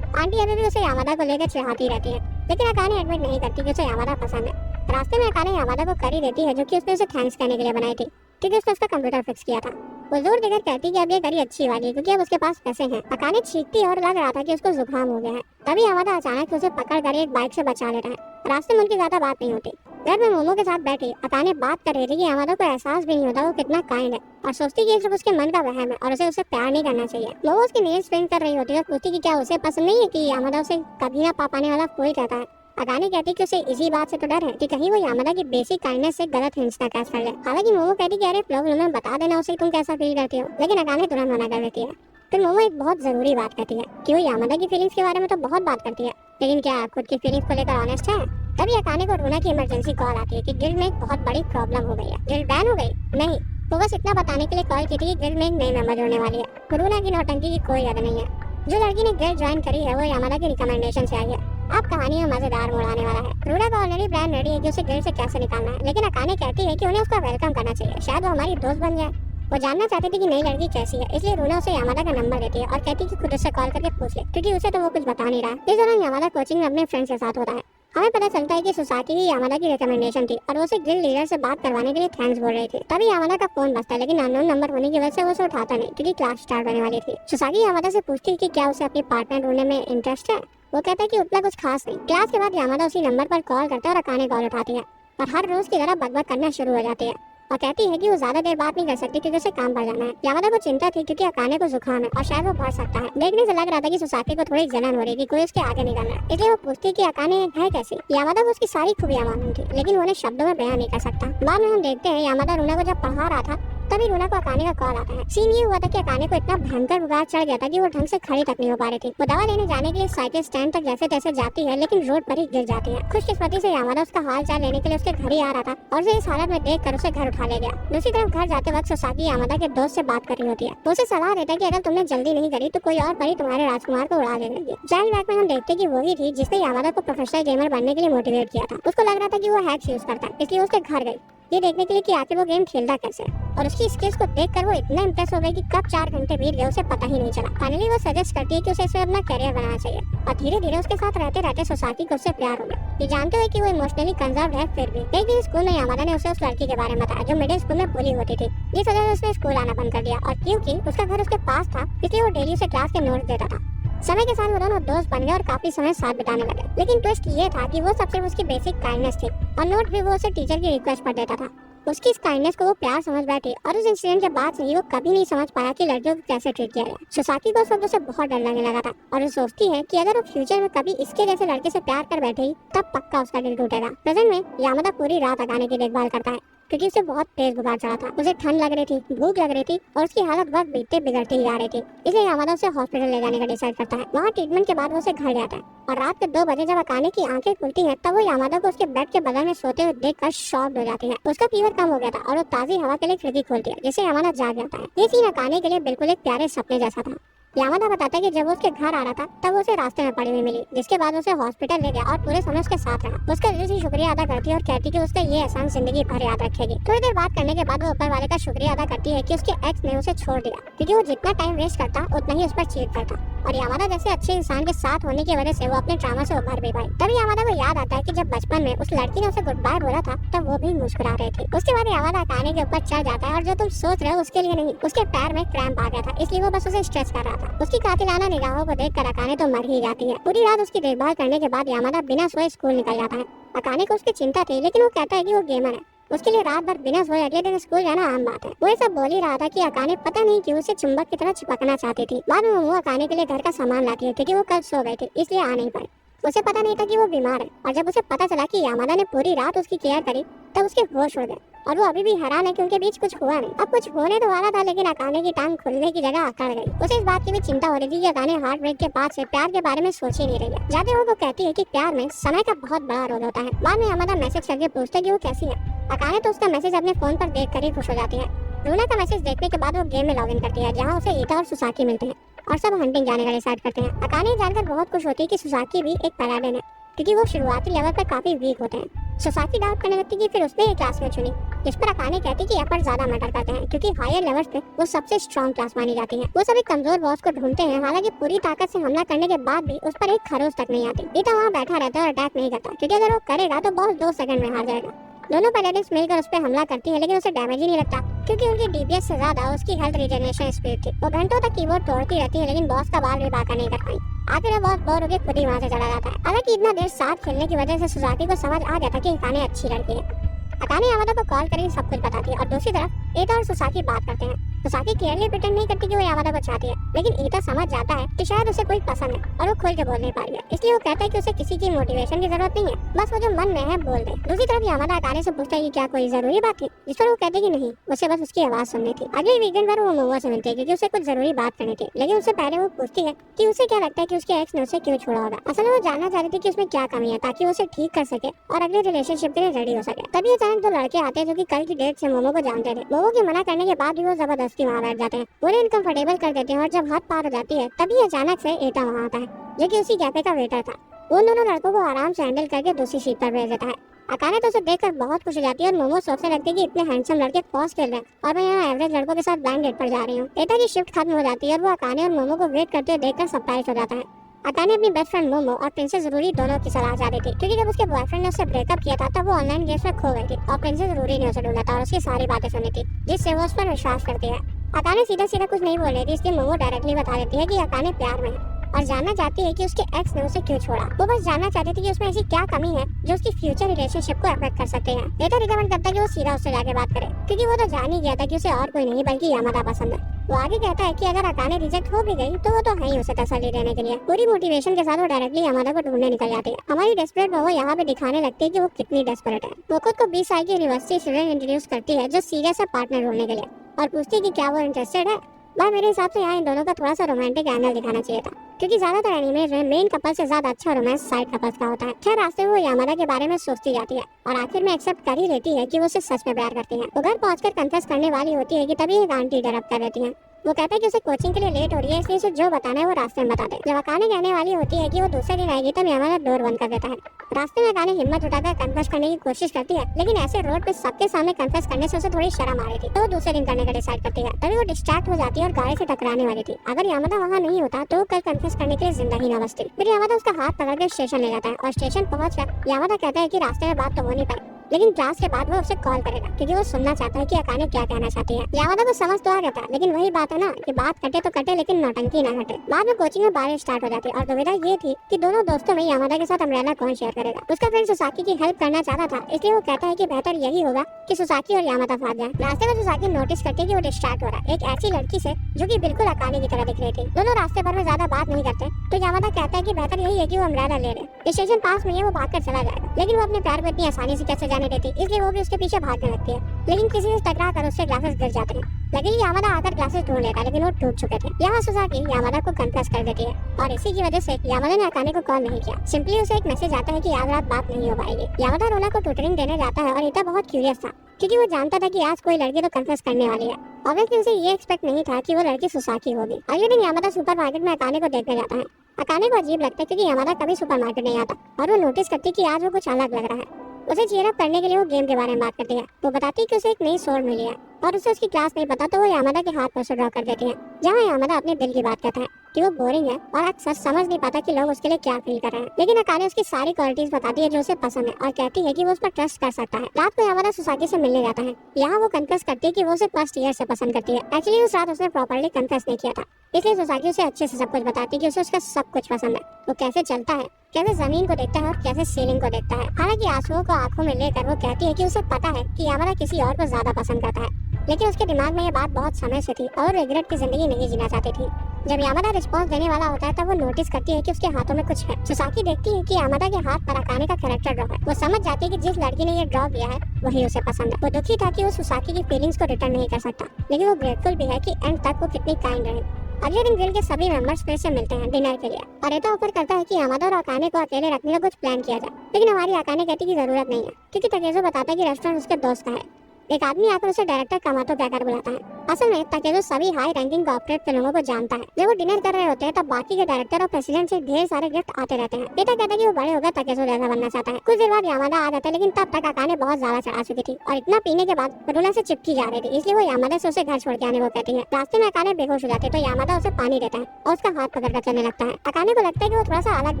आंटी अभी भी उसे यामादा को लेकर चिढ़ाती रहती है, लेकिन अकाने एडमिट नहीं करती कि उसे यामादा पसंद है। रास्ते में अकाने यामादा को करी देती है जो कि उसने उसे थैंक्स कहने के लिए बनाई थी, क्योंकि उसने उसका कंप्यूटर फिक्स किया था। वो जोर देकर कहती कि अब ये करी अच्छी वाली है क्योंकि अब उसके पास पैसे हैं। अकाने चीखती और लग रहा था कि उसको जुकाम हो गया है। तभी यामादा अचानक उसे पकड़ कर एक बाइक से बचा लेता है। रास्ते में उनकी ज्यादा बात नहीं होती। घर में मोमो के साथ बैठी अकाने बात कर रही थी कि यामादा को एहसास भी नहीं होता वो कितना काइंड है और सोचती कि सिर्फ उसके मन का वहम है और उसे प्यार नहीं करना चाहिए। मोमो उसकी नेल्स पेंट कर रही होती है और पूछती कि क्या उसे पसंद नहीं है कि यामादा उसे कभी ना पा पाने वाला फूल कहता है। अकाने कहती कि उसे इसी बात से तो डर है कि कहीं वो यामादा की बेसिक काइंडनेस से गलत हिंट्स ना कैच कर ले। हालांकि मोमो कहती कि अरे फ्लो में बता देना उसे तुम कैसा फील करती हो, लेकिन अकाने तुरंत मना कर देती है। फिर मोमो एक बहुत जरूरी बात कहती है कि वो यामादा की फीलिंग्स के बारे में तो बहुत बात करती है, लेकिन क्या खुद की फीलिंग्स को लेकर ऑनेस्ट है। तभी अकाने को रूना की इमरजेंसी कॉल आती है कि गिल्ड में एक बहुत बड़ी प्रॉब्लम हो गई है। गिल्ड बैन हो गई नहीं, वो बस इतना बताने के लिए कॉल की थी कि गिल्ड में एक नई मेंबर जोड़ने वाली है। रूना की नौटंकी की कोई याद नहीं है। जो लड़की ने गिल्ड ज्वाइन करी है वो यामादा की रिकमेंडेशन से आई है। अब कहानी में मजेदार मोड़ आने वाला है। रूना का ऑलरेडी प्लान रेडी है कि उसे गिल्ड से कैसे निकालना है, लेकिन अकाने कहती है कि उन्हें उसका वेलकम करना चाहिए, शायद वो हमारी दोस्त बन जाए। वो जानना चाहती थी कि नई लड़की कैसी है, इसलिए रूना उसे यामादा का नंबर देती है और कहती है कि खुद उससे कॉल करके पूछ ले, क्योंकि उसे तो वो कुछ बता नहीं रहा। इस दौरान यामादा कोचिंग में अपने फ्रेंड्स के साथ होता है। हमें पता चलता है कि सुसाकी ही यामादा की रिकमेंडेशन थी और वो उसे गिल्ड लीडर से बात करवाने के लिए थैंक्स बोल रही थी। तभी यामादा का फोन बजता है, लेकिन अननोन नंबर होने की वजह से वो उसे उठाता नहीं क्योंकि क्लास स्टार्ट होने वाली थी। सुसाकी यामादा से पूछती है कि क्या उसे अपनी पार्टनर ढूंढने में इंटरेस्ट है। वो कहता है कि उतना कुछ खास नहीं। क्लास के बाद यामादा उसी नंबर पर कॉल करता है और अकाने कॉल उठाती है और हर रोज की तरह बकबक करना शुरू हो जाती है और कहती है कि वो ज्यादा देर बात नहीं कर सकती क्योंकि उसे काम पर जाना है। यामादा को चिंता थी क्योंकि अकाने को जुकाम है और शायद वो बढ़ सकता है। देखने से लग रहा था कि सुसाकी को थोड़ी जलन हो रही थी, कोई उसके आगे नहीं करना है, इसलिए वो पूछती कि अकाने है कैसी। यामादा को उसकी सारी खूबियां मालूम थी, लेकिन वो उन्हें शब्दों में बयान नहीं कर सकता। बाद में हम देखते हैं यामादा रूना को जब पढ़ा रहा था तभी रूना को अकाने का कॉल आता है। सीन ये हुआ था कि अकाने को इतना भयंकर बुखार चढ़ गया था कि वो ढंग से खड़ी तक नहीं हो पा रही थी। वो दवा लेने जाने के लिए साइकिल स्टैंड तक जैसे तैसे जाती है, लेकिन रोड पर ही गिर जाती है। खुशकिस्मती से यामादा उसका हाल चाल लेने के लिए उसके घर ही आ रहा था और उसे इस हालत में देख कर उसे घर उठा ले गया। दूसरी तरफ घर जाते वक्त सुसाकी यामादा के दोस्त से बात कर रही होती है। वो उसे सलाह देता है कि अगर तुमने जल्दी नहीं करी तो कोई और परी तुम्हारे राजकुमार को उड़ा देगी। फ्लैशबैक में हम देखते कि वही थी जिसने यामादा को प्रोफेशनल गेमर बनने के लिए मोटिवेट किया था। उसको लग रहा था कि वो हैक्स यूज करता है, इसलिए उसके घर गई ये देखने के लिए कि आखिर वो गेम खेलता कैसे, और उसकी स्किल्स को देखकर वो इतना इंप्रेस हो गई कि कब 4 घंटे बीत गए उसे पता ही नहीं चला। फाइनली वो सजेस्ट करती है कि उसे इसमें अपना करियर बनाना चाहिए और धीरे धीरे उसके साथ रहते रहते सुसाकी को उससे प्यार हो गया। ये जानते हुए कि वो इमोशनली कंजर्व है, फिर भी एक दिन स्कूल में यामादा ने उसे उस लड़की के बारे में बताया जो मिडिल स्कूल में बुली होती थी। इस वजह से उसने स्कूल आना बंद कर दिया और क्योंकि उसका घर उसके पास था इसलिए वो डेली उसे क्लास के नोट्स देता था। समय के साथ वो दोनों दोस्त बन गए और काफी समय साथ बिताने लगे, लेकिन ट्विस्ट ये था कि वो सब सिर्फ उसकी बेसिक काइंडनेस थी और नोट भी वो उसे टीचर की रिक्वेस्ट पर देता था। उसकी इस काइंडनेस को वो प्यार समझ बैठी और उस इंसिडेंट के बाद से ही वो कभी नहीं समझ पाया कि लड़कियों को कैसे ट्रीट किया जाए। सुसाकी को उस वक्त उसे बहुत डर लगने लगा था और वो सोचती है कि अगर वो फ्यूचर में कभी इसके जैसे लड़के से प्यार कर बैठेगी तब पक्का उसका दिल टूटेगा। प्रेजेंट में यामादा पूरी रात अकाने की देखभाल करता है क्योंकि उसे बहुत तेज बुखार चढ़ा था। उसे ठंड लग रही थी, भूख लग रही थी और उसकी हालत वक्त बीतते बिगड़ती ही जा रही थी। इसलिए यामादा उसे हॉस्पिटल ले जाने का डिसाइड करता है। वहाँ ट्रीटमेंट के बाद वो उसे घर जाता है और रात के 2 बजे जब अकाने की आंखें खुलती हैं तब वो यामादा को उसके बेड के बगल में सोते हुए देखकर शॉक्ड हो जाती है। उसका फीवर कम हो गया था और वो ताज़ी हवा के लिए खिड़की खोलती है जिससे यामादा जाग जाता है। ये सीन अकाने के लिए बिल्कुल एक प्यारे सपने जैसा था। यामादा बताता है कि जब वो उसके घर आ रहा था तब वो उसे रास्ते में पड़ी हुई मिली, जिसके बाद उसे हॉस्पिटल ले गया और पूरे समय उसके साथ रहा। उसका दिल से शुक्रिया अदा करती है और कहती है कि उसका ये एहसान जिंदगी भर याद रखेगी। थोड़ी देर बात करने के बाद वो ऊपर वाले का शुक्रिया अदा करती है कि उसके एक्स ने उसे छोड़ दिया क्योंकि वो जितना टाइम वेस्ट करता उतना ही उस पर चीट करता और यामादा जैसे अच्छे इंसान के साथ होने की वजह से वो अपने ट्रामा से उभर भी पाई। तभी यामादा को याद आता है कि जब बचपन में उस लड़की ने उसे गुड बाय बोला था तब वो भी मुस्कुरा रही थी। उसके बाद यामादा अकाने के ऊपर चढ़ जाता है और जो तुम सोच रहे हो उसके लिए नहीं, उसके पैर में क्रैम्प आ गया था इसलिए वो बस उसे स्ट्रेच कर रहा था। उसकी कातिलाना निगाहों को देखकर अकाने तो मर ही जाती है। पूरी रात उसकी देखभाल करने के बाद यामादा बिना सोए स्कूल निकल जाता है। अकाने को उसकी चिंता थी लेकिन वो कहता है कि वो गेमर है, उसके लिए रात भर बिना सोए अगले दिन स्कूल जाना आम बात है। वो ये सब बोल ही रहा था कि अकाने पता नहीं क्यों उसे चुंबक की तरह चिपकना चाहती थी। बाद में वो अकाने के लिए घर का सामान लाती है क्योंकि वो कल सो गई थी इसलिए आ नहीं पाई। उसे पता नहीं था कि वो बीमार है और जब उसे पता चला कि यामादा ने पूरी रात उसकी केयर करी तब उसके होश उड़ गए और वो अभी भी हैरान है कि उनके बीच कुछ हुआ नहीं। अब कुछ होने तो वाला था लेकिन अकाने की टांग खुलने की जगह अकड़ गई। उसे इस बात की भी चिंता हो रही थी कि अकाने हार्ट ब्रेक के बाद से प्यार के बारे में सोच ही नहीं रही है। जाते हुए वो कहती है कि प्यार में समय का बहुत बड़ा रोल होता है। बाद में यामादा मैसेज करके पूछता है कि वो कैसी है। अकाने तो उसका मैसेज अपने फोन पर देख कर ही खुश हो जाती है। रूना का मैसेज देखने के बाद वो गेम में लॉगिन करती है जहाँ उसे ईटा और सुसाकी मिलते हैं और सब हंटिंग जाने का डिसाइड करते हैं। अकाने जानकर बहुत खुश होती है कि सुसाकी भी एक पैराडिन है क्योंकि वो शुरुआती लेवल पर काफी वीक होते हैं। सुसाकी डाउट करने लगती कि फिर उसने ये क्लास में चुनी, जिस पर अकाने कहती कि एफर्ट ज्यादा मैटर करते हैं क्योंकि हायर लेवल्स पे वो सबसे स्ट्रॉन्ग क्लास मानी जाती है। वो सभी कमजोर बॉस को ढूंढते हैं, हालांकि पूरी ताकत से हमला करने के बाद भी उस पर एक खरोच तक नहीं आती। ईटा वहाँ बैठा रहता है और अटैक नहीं करता क्योंकि अगर वो करेगा तो बॉस 2 सेकंड में हार जाएगा। दोनों पैलेडिन्स मिलकर उस पर हमला करती है लेकिन उसे डैमेज ही नहीं लगता क्योंकि उनकी डीपीएस से ज्यादा उसकी हेल्थ रिजेनरेशन स्पीड थी। वो घंटों तक कीबोर्ड तोड़ती रहती है लेकिन बॉस का बाल भी बाका नहीं कर पाई। आखिर बॉस बोर होकर खुद ही वहाँ से चला जाता है। हालांकि इतना देर साथ खेलने की वजह से सुसाकी को समझ आ जाता कि अकाने अच्छी लड़की है। अकाने यामादा को कॉल करके सब कुछ बताती है और दूसरी तरफ ईटा और सुसाकी बात करते हैं। सुसाकी क्लियरली प्रिटेंड नहीं करती कि वो यामादा को चाहती है लेकिन ईटा समझ जाता है कि शायद उसे कोई पसंद है और वो खुल के बोल नहीं पा रही है, इसलिए वो कहता है कि उसे किसी की मोटिवेशन की जरूरत नहीं है, बस वो जो मन में है बोल दे। दूसरी तरफ यामादा अकाने से पूछता है कि क्या कोई जरूरी बात थी, जिस पर वो कहते कि नहीं, उसे बस उसकी आवाज सुननी थी। अगले वीकेंड पर वो मोमो से मिलती है क्योंकि उसे कुछ जरूरी बात करनी थी, लेकिन उससे पहले वो पूछती है कि उसे क्या लगता है कि उसके एक्स ने उसे क्यों छोड़ा होगा। असल में वो जानना चाहती थी कि उसमें क्या कमी है ताकि वो उसे ठीक कर सके और अगले रिलेशनशिप के लिए रेडी हो सके। तभी अचानक 2 लड़के आते हैं जो कि कल की डेट से मोमो को जानते थे। मोमो की मना करने के बाद भी वो जबरदस्ती वहाँ बैठ जाते हैं, उन्हें इनकम्फर्टेबल कर देते हैं और जब हाथ पार हो जाती है तभी अचानक से ईटा वहाँ आता है जो कि उसी कैफे का वेटर था। वो उन दोनों लड़कों को आराम से हैंडल करके दूसरी सीट पर भेज देता है। अकाने तो उसे देखकर बहुत खुश हो जाती है और मोमो सोचने लगती है कि इतने हैंडसम लड़के फॉस खेल रहे हैं और मैं यहाँ एवरेज लड़कों के साथ ब्लाइंड डेट पर जा रही हूँ। ईटा की शिफ्ट खत्म हो जाती है और वो अकाने और मोमो को वेट करते हुए देखकर सरप्राइज हो जाता है। अकाने अपनी बेस्ट फ्रेंड मोमो और प्रिंसेस रूरी दोनों की सलाह चाह रही थी क्योंकि जब उसके बॉयफ्रेंड ने उससे ब्रेकअप किया था तब वो ऑनलाइन गेम्स में खो गई थी और प्रिंसेस रूरी ने उसे ढूंढा था और उसकी सारी बातें सुनी थी जिससे वो उस पर विश्वास करती है। अकाने सीधा सीधा कुछ नहीं बोल रही थी इसलिए मोमो डायरेक्टली बता देती है कि अकाने प्यार में है और जानना चाहती है कि उसके एक्स ने उसे क्यों छोड़ा। वो बस जानना चाहती थी कि उसमें ऐसी क्या कमी है जो उसकी फ्यूचर रिलेशनशिप को अफेक्ट कर सकते हैं। ईटा रिकमेंड करता है कि वो सीधा उससे जाके बात करे क्योंकि वो तो जान ही गया था कि उसे और कोई नहीं बल्कि यामादा पसंद है। वो आगे कहता है कि अगर अकाने रिजेक्ट हो भी गई तो वो तो है ही उसे तसल्ली देने के लिए। पूरी मोटिवेशन के साथ वो डायरेक्टली यामादा को ढूंढने निकल जाती है। हमारी डेस्परेट मोमो यहाँ पे दिखाने लगती है कि वो कितनी डेस्परेट है। वो खुद को 20 साल की यूनिवर्सिटी स्टूडेंट इंट्रोड्यूस करती है जो सीरियस है पार्टनर ढूंढने के लिए और पूछती है कि क्या वो इंटरेस्टेड है। मेरे हिसाब से यहाँ इन दोनों का थोड़ा सा रोमांटिक एंगल दिखाना चाहिए था क्योंकि ज्यादातर एनिमे में मेन कपल से ज्यादा अच्छा रोमांस साइड कपल्स का होता है। खैर रास्ते में वो यामादा के बारे में सोचती जाती है और आखिर में एक्सेप्ट कर ही लेती है कि वो उसे सच में प्यार करती है। वो घर पहुंचकर कन्फेस करने वाली होती है कि तभी एक आंटी इंटरप्ट कर देती है। वो कहता है कि उसे कोचिंग के लिए लेट हो रही है इसलिए उसे जो बताना है वो रास्ते में बता दे। जब अकाने कहने वाली होती है कि वो दूसरे दिन आएगी तब यामादा डोर बंद कर देता है। रास्ते में अकाने हिम्मत उठाकर कन्फेस करने की कोशिश करती है लेकिन ऐसे रोड पे सबके सामने कन्फेस करने से उसे थोड़ी शर्म आ रही थी तो वो दूसरे दिन करने का डिसाइड करती है। तभी वो डिस्ट्रैक्ट हो जाती है और गाड़ी से टकराने वाली थी। अगर यामादा वहाँ नहीं होता तो वो कल कन्फेस करने के लिए जिंदा ही न बचती। फिर यामादा उसका हाथ पकड़ के स्टेशन ले जाता है और स्टेशन पहुंचकर यामादा कहता है कि रास्ते में बात तो हो नहीं पाई लेकिन क्लास के बाद वो उसे कॉल करेगा क्योंकि वो सुनना चाहता है कि अकाने क्या कहना चाहती है। यामादा को समझ तो आ गया था, लेकिन वही बात है ना कि बात कटे तो कटे लेकिन नौटंकी ना हटे। बाद में कोचिंग में बारिश स्टार्ट हो जाती है और दुविधा ये थी कि दोनों दोस्तों में यामादा के साथ अम्ब्रेला कौन शेयर करेगा। उसका फ्रेंड सुसाकी की हेल्प करना चाहता था, इसलिए वो कहता है कि बेहतर यही होगा कि सुसाकी और यामादा भाग जाए। रास्ते में सुसाकी नोटिस करती है कि वो डिस्ट्रैक्ट हो रहा है एक ऐसी लड़की से जो कि बिल्कुल अकाने की तरह दिख रही थी। दोनों रास्ते भर में ज्यादा बात नहीं करते तो यामादा कहता है कि बेहतर यही है कि वो अम्ब्रेला ले ले। स्टेशन पास में है, वो भागकर चला जाएगा, लेकिन वो अपने प्यार को इतनी आसानी से कैसे जाने देती, इसलिए वो भी उसके पीछे भागने लगती है। लेकिन किसी से टकरा कर उससे ग्लासेस गिर जाते हैं। लगे कि यामादा आकर ग्लासेस ढूंढ लेगा, लेकिन वो टूट चुके थे। यहाँ सुसाकी यामादा को कन्फेस कर देती है और इसी की वजह से यामादा ने अकाने को कॉल नहीं किया। सिंपली उसे एक मैसेज आता है कि आज रात बात नहीं हो पाएगी। यामादा रोना को ट्यूटरिंग देने जाता है और रीता बहुत क्यूरियस था क्योंकि वो जानता था कि आज कोई लड़की तो कन्फेस करने वाली है। ऑब्वियसली उसे ये एक्सपेक्ट नहीं था कि वो लड़की सुसाकी होगी। अगले दिन यामादा सुपरमार्केट में अकाने को देखने जाता है। अकाने को अजीब लगता है क्योंकि यामादा कभी सुपरमार्केट नहीं आता और वो नोटिस करती है कि आज वो कुछ अलग लग रहा है। उसे चीयर अप करने के लिए वो गेम के बारे में बात करती है। वो बताती है कि उसे एक नई स्वॉर्ड मिली है और उसे उसकी क्लास नहीं पता, तो वो यामादा के हाथ पर से ड्रॉ कर देती है, जहाँ यामादा अपने दिल की बात कहता है कि वो बोरिंग है और अक्सर समझ नहीं पाता कि लोग उसके लिए क्या फील कर रहे हैं। लेकिन अकाने उसकी सारी क्वालिटीज बताती है जो उसे पसंद है और कहती है कि वो उस पर ट्रस्ट कर सकता है। रात को यामादा सुसाकी से मिलने जाता है। यहाँ वो कन्फेस करती है कि वो उसे फर्स्ट ईयर से पसंद करती है। एक्चुअली उस रात उसने प्रॉपर्ली कन्फेस नहीं किया था, इसलिए सुसाकी उसे अच्छे से सब कुछ बताती है कि उसे उसका सब कुछ पसंद है। वो कैसे चलता है, कैसे जमीन को देखता है और कैसे सीलिंग को देखता है। हालांकि आंसुओं को आंखों में लेकर वो कहती है कि उसे पता है कि यामादा किसी और को ज्यादा पसंद करता है, लेकिन उसके दिमाग में ये बात बहुत समय से थी और रिग्रेट की जिंदगी नहीं जीना चाहती थी। जब यामादा रिस्पॉन्स देने वाला होता है तब वो नोटिस करती है कि उसके हाथों में कुछ है। सुसाकी देखती है कि यामादा के हाथ पर अकाने का कैरेक्टर ड्रॉ है। वो समझ जाती है कि जिस लड़की ने ये ड्रॉ किया है वही उसे पसंद है। वो दुखी था कि वो सुसाकी की फीलिंग्स को रिटर्न नहीं कर सकता, लेकिन वो ग्रेटफुल भी है कि एंड तक वो कितनी काइंड रही। अगले दिन गिल्ड के सभी मेंबर्स फिर से मिलते हैं डिनर के लिए और एतो ऑफर करता है कि यामादा और अकाने को अकेले रखने का कुछ प्लान किया जाए, लेकिन हमारी अकाने कहती कि जरूरत नहीं है क्योंकि तकेज़ो बताता है कि रेस्टोरेंट उसके दोस्त का है। एक आदमी आकर उसे डायरेक्टर कामातो कहकर बुलाता है। असल में तकेज़ो सभी हाई रैंकिंग कॉर्पोरेट के लोगों को जानता है। जब वो डिनर कर रहे होते हैं तब बाकी के डायरेक्टर और प्रेसिडेंट से ढेर सारे गिफ्ट आते रहते हैं। एतो कहता है कि वो बड़े होकर तकेज़ो जैसा बनना चाहता है। कुछ देर बाद यामादा आ जाता है, लेकिन तब तक अकाने बहुत ज्यादा चढ़ा चुकी थी और इतना पीने के बाद रुला से चिपकी जा रही थी, इसलिए वो यामादा से उसे घर छोड़ के आने को कहती है। रास्ते में अकाने बेहोश हो जाते तो यामादा उसे पानी देता है और उसका हाथ पकड़कर चलने लगता है। अकाने को लगता है कि वो थोड़ा सा अलग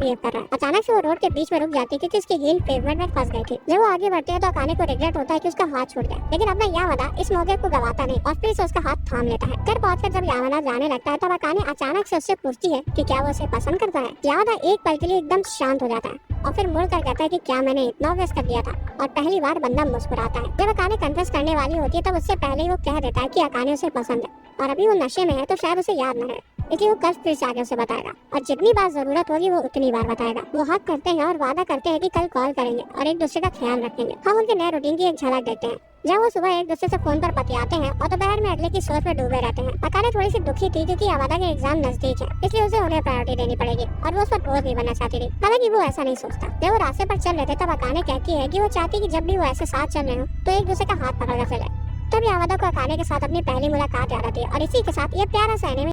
बिहेव कर रहा है। अचानक से वो रोड के बीच में रुक जाती है क्योंकि उसकी हील पेवमेंट में फंस गई थी। जब वो आगे बढ़ते हैं तो अकाने को रिग्रेट होता है कि उसका हाथ छूट गया, लेकिन अपना यामादा इस मौके को गवाता नहीं और फिर से उसका हाथ थाम लेता है। घर पहुंचकर जब यामादा जाने लगता है तब अकाने अचानक से उससे पूछती है कि क्या वो उसे पसंद करता है। यामादा एक पल के लिए एकदम शांत हो जाता है और फिर मुड़कर कहता है कि क्या मैंने इतना वेस्ट कर दिया था, और पहली बार बंदा मुस्कुराता है। जब अकाने कन्फेस करने वाली होती है तब उससे पहले ही वो कह देता है कि अकाने उसे पसंद है और अभी वो नशे में है तो शायद उसे याद न रहे, इसलिए वो कल फिर से आगे उसे बताएगा और जितनी बार जरूरत होगी वो उतनी बार बताएगा। वो हक करते हैं और वादा करते हैं कि कल कॉल करेंगे और एक दूसरे का ख्याल रखेंगे। हम उनके नए रूटीन की एक झलक देखते हैं जब वो सुबह एक दूसरे से फोन पर बतियाते हैं और दोपहर में अगले की सोच में डूबे रहते हैं। अकाने थोड़ी सी दुखी थी क्योंकि यामादा के एग्जाम नजदीक है, इसलिए उसे उन्हें प्रायोरिटी देनी पड़ेगी और वो उस पर बोझ नहीं बनना चाहती थी। हालांकि वो ऐसा नहीं सोचता। जब वो रास्ते पर चल रहे थे तब अकाने कहती है कि वो चाहती कि जब भी वो ऐसे साथ चल रहे हो तो एक दूसरे का हाथ पकड़कर चले। तब यामादा को अकाने के साथ अपनी पहली मुलाकात याद आती है और इसी के साथ ये प्यारा सा एनीमे